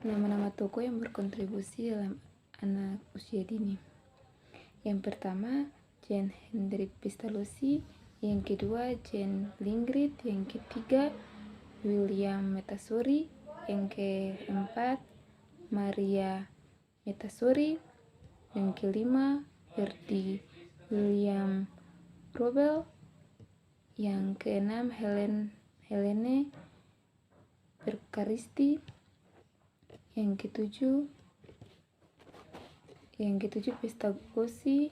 Nama-nama tokoh yang berkontribusi dalam anak usia dini. Yang pertama, Jan Hendrik Pestalozzi. Yang kedua, Jane Lindgren. Yang ketiga, William Metaxori. Yang keempat, Maria Metaxori. Yang kelima, Ferdi William Robel. Yang keenam, Helene Berkaristi. Yang ketujuh Pestalozzi.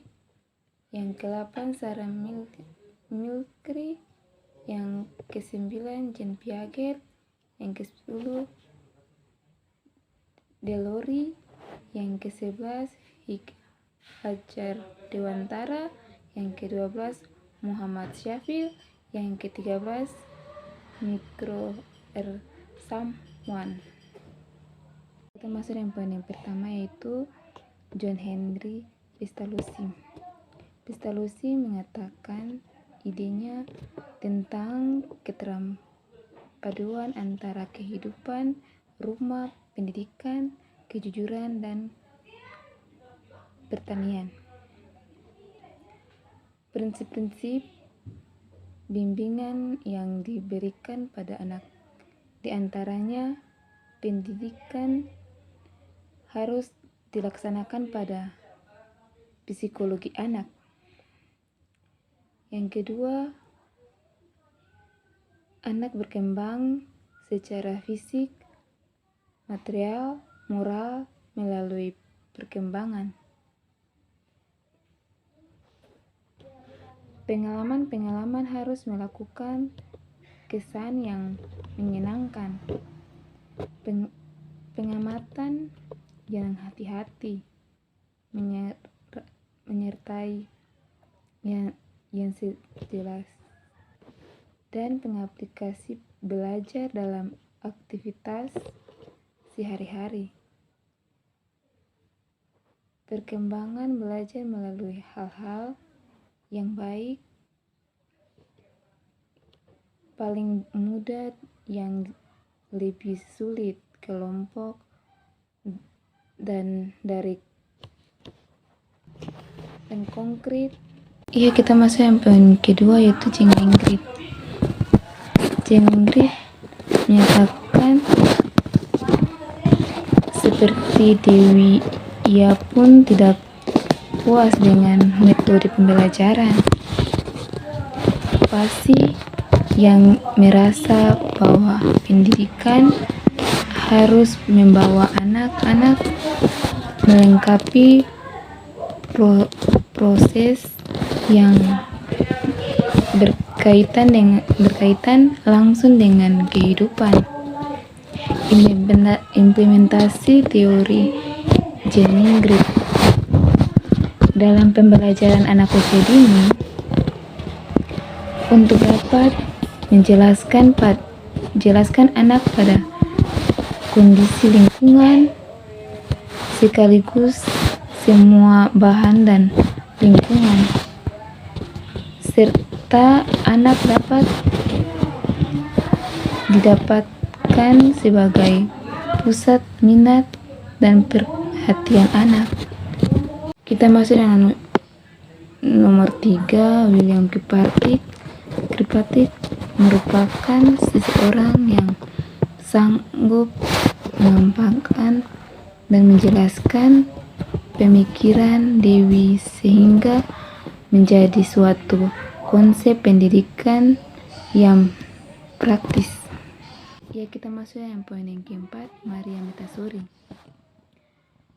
Yang ke-8 Sarah Milgry. Yang ke-9 Jean Piaget. Yang ke-10 Delori. Yang ke-11 Hajar Dewantara. Yang ke-12 Muhammad Syafil. Yang ke-13 Mikro R. Samwan. Kita masuk yang poin yang pertama, yaitu John Henry Pestalozzi. Pestalozzi mengatakan idenya tentang keterpaduan antara kehidupan rumah, pendidikan, kejujuran, dan pertanian. Prinsip-prinsip bimbingan yang diberikan pada anak, di antaranya pendidikan harus dilaksanakan pada psikologi anak. Yang kedua, anak berkembang secara fisik, material, moral melalui perkembangan. Pengalaman harus melakukan kesan yang menyenangkan. Pengamatan yang hati-hati menyertai yang jelas, dan pengaplikasi belajar dalam aktivitas sehari-hari. Perkembangan belajar melalui hal-hal yang baik, paling mudah yang lebih sulit, kelompok, dan konkret. Iya, kita masuk yang poin kedua, yaitu Jane Lindgren. Jane Lindgren menyatakan seperti Dewi, ia pun tidak puas dengan metode pembelajaran. Pasti yang merasa bahwa pendidikan harus membawa anak-anak melengkapi proses yang berkaitan langsung dengan kehidupan. Implementasi teori Jane Lindgren dalam pembelajaran anak usia dini untuk dapat menjelaskan anak pada kondisi lingkungan sekaligus semua bahan dan lingkungan, serta anak dapat didapatkan sebagai pusat minat dan perhatian anak. Kita masuk dengan nomor 3, William Kirkpatrick merupakan seseorang yang sanggup mengampangkan dan menjelaskan pemikiran Dewi sehingga menjadi suatu konsep pendidikan yang praktis. Ya, kita masuk yang poin yang keempat, Maria Metaxori.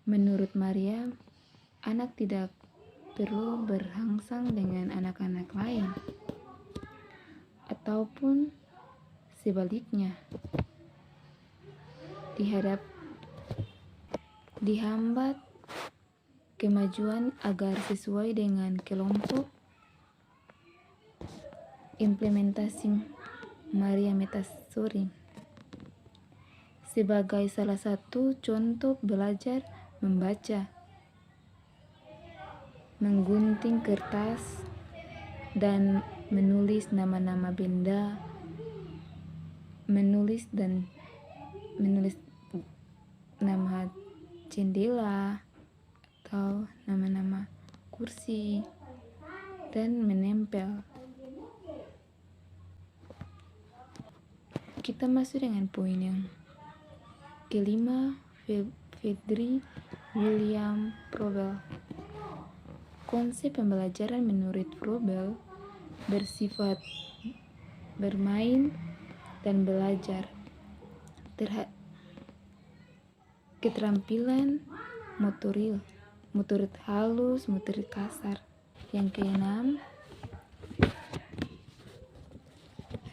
Menurut Maria, anak tidak perlu berangsang dengan anak-anak lain, ataupun sebaliknya. Dihambat kemajuan agar sesuai dengan kelompok. Implementasi Maria Metaxori sebagai salah satu contoh belajar membaca, menggunting kertas, dan menulis nama-nama benda, menulis nama jendela atau nama-nama kursi dan menempel. Kita masuk dengan poin yang kelima, Friedrich William Froebel. Konsep pembelajaran menurut Froebel bersifat bermain dan belajar. Keterampilan motorik halus, motorik kasar. Yang keenam,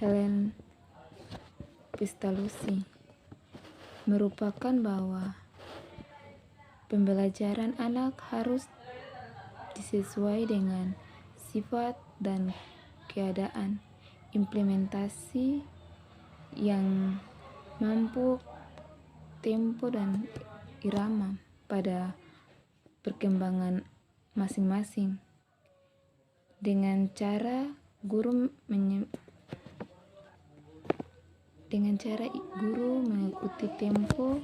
Helen Pestalozzi merupakan bahwa pembelajaran anak harus disesuai dengan sifat dan keadaan. Implementasi yang mampu tempo dan irama pada perkembangan masing-masing. Dengan cara guru mengikuti tempo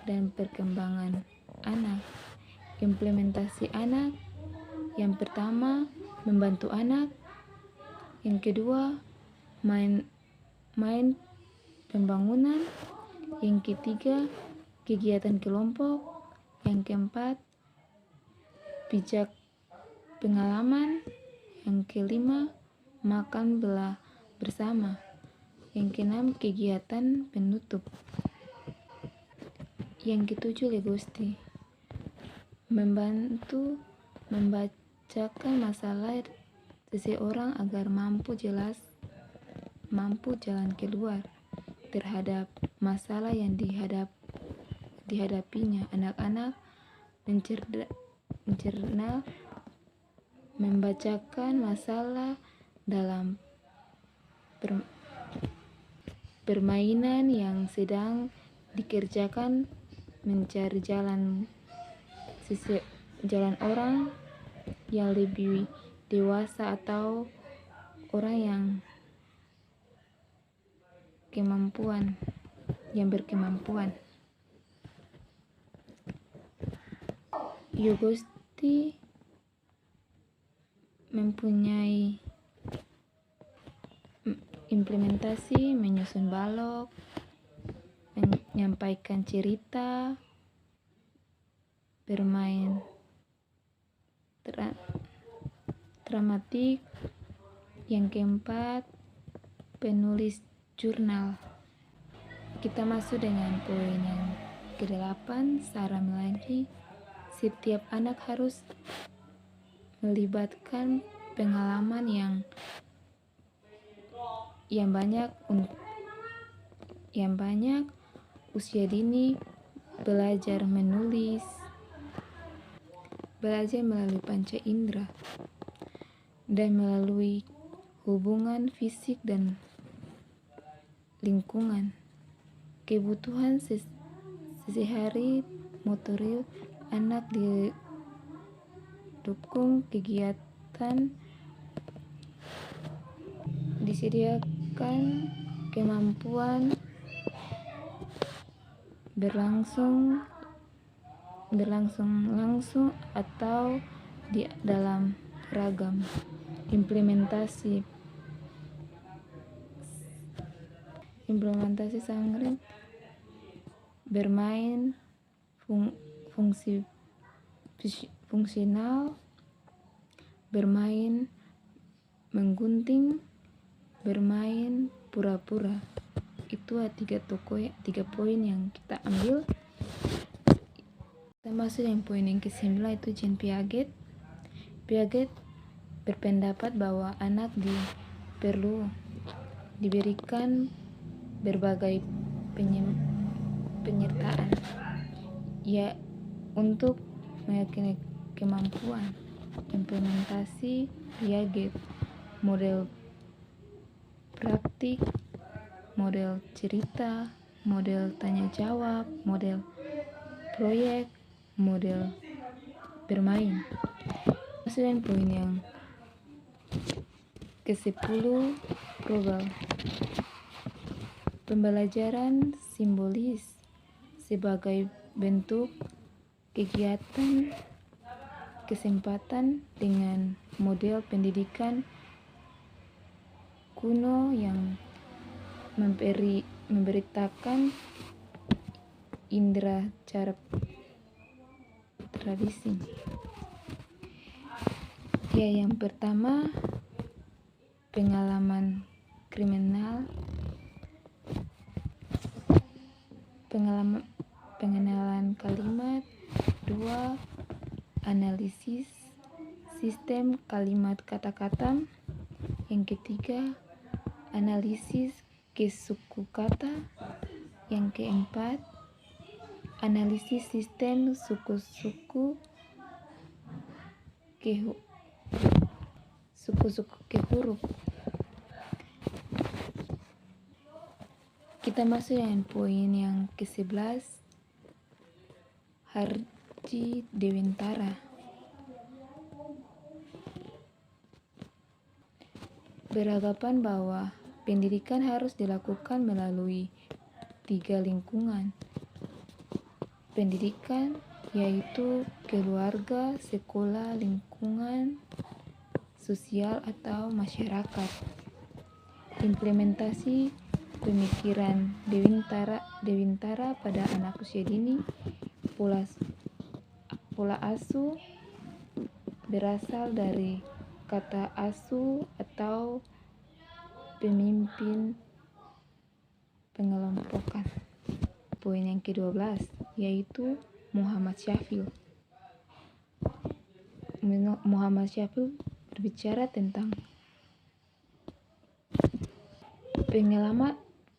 dan perkembangan anak. Implementasi anak, yang pertama membantu anak, yang kedua main pembangunan, yang ketiga kegiatan kelompok, yang keempat pijak pengalaman, yang kelima makan bersama, yang keenam kegiatan penutup, yang ketujuh Legosti membantu membacakan masalah seseorang agar mampu jalan keluar terhadap masalah yang dihadapinya. Anak-anak mencerna membacakan masalah dalam permainan yang sedang dikerjakan, mencari jalan orang yang lebih dewasa atau orang yang berkemampuan. Vygotsky mempunyai implementasi menyusun balok, menyampaikan cerita, bermain dramatik. Yang keempat, penulis jurnal. Kita masuk dengan poin yang ke-8, Sarah Melody. Setiap anak harus melibatkan pengalaman yang banyak, usia dini, belajar menulis, belajar melalui panca indera, dan melalui hubungan fisik dan lingkungan. Kebutuhan sehari motorik anak didukung kegiatan, disediakan kemampuan berlangsung langsung atau di dalam ragam. Implementasi sangren, bermain fungsional, bermain menggunting, bermain pura-pura. Itu 3 poin yang kita ambil. Kita masuk yang poin yang ke-9, itu Jean Piaget. Piaget berpendapat bahwa anak perlu diberikan berbagai penyertaan untuk meyakini kemampuan. Implementasi Piaget, model praktik, model cerita, model tanya jawab, model proyek, model bermain. Masuk poin yang ke-10, Froebel. Pembelajaran simbolis sebagai bentuk kegiatan kesempatan dengan model pendidikan kuno yang memberitakan indera cara tradisi. Ya, yang pertama, pengalaman kriminal, pengenalan kalimat. 2. Analisis sistem kalimat kata-kata. Yang ketiga, analisis kesuku kata. Yang keempat, analisis sistem suku-suku ke huruf. Kita masuk dengan poin yang ke-11, Harji Dewantara. Beranggapan bahwa pendidikan harus dilakukan melalui 3 lingkungan pendidikan, yaitu keluarga, sekolah, lingkungan sosial atau masyarakat. Implementasi pemikiran Dewantara pada anak usia dini. Pola asuh berasal dari kata asuh atau pemimpin pengelompokan. Poin yang ke-12 yaitu Muhammad Syafil. Muhammad Syafil berbicara tentang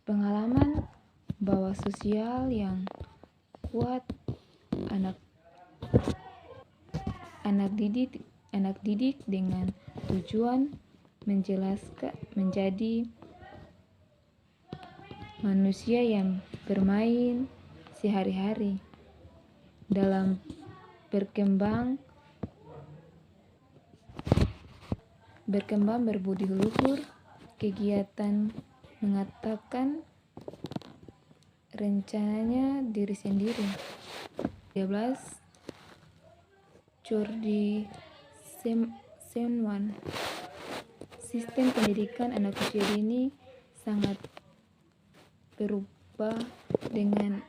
pengalaman bahwa sosial yang kuat anak didik dengan tujuan menjadi manusia yang bermain sehari-hari dalam berkembang berbudi luhur. Kegiatan mengatakan rencananya diri sendiri. 13. Jordi Senwan. Sistem pendidikan anak usia dini sangat berubah dengan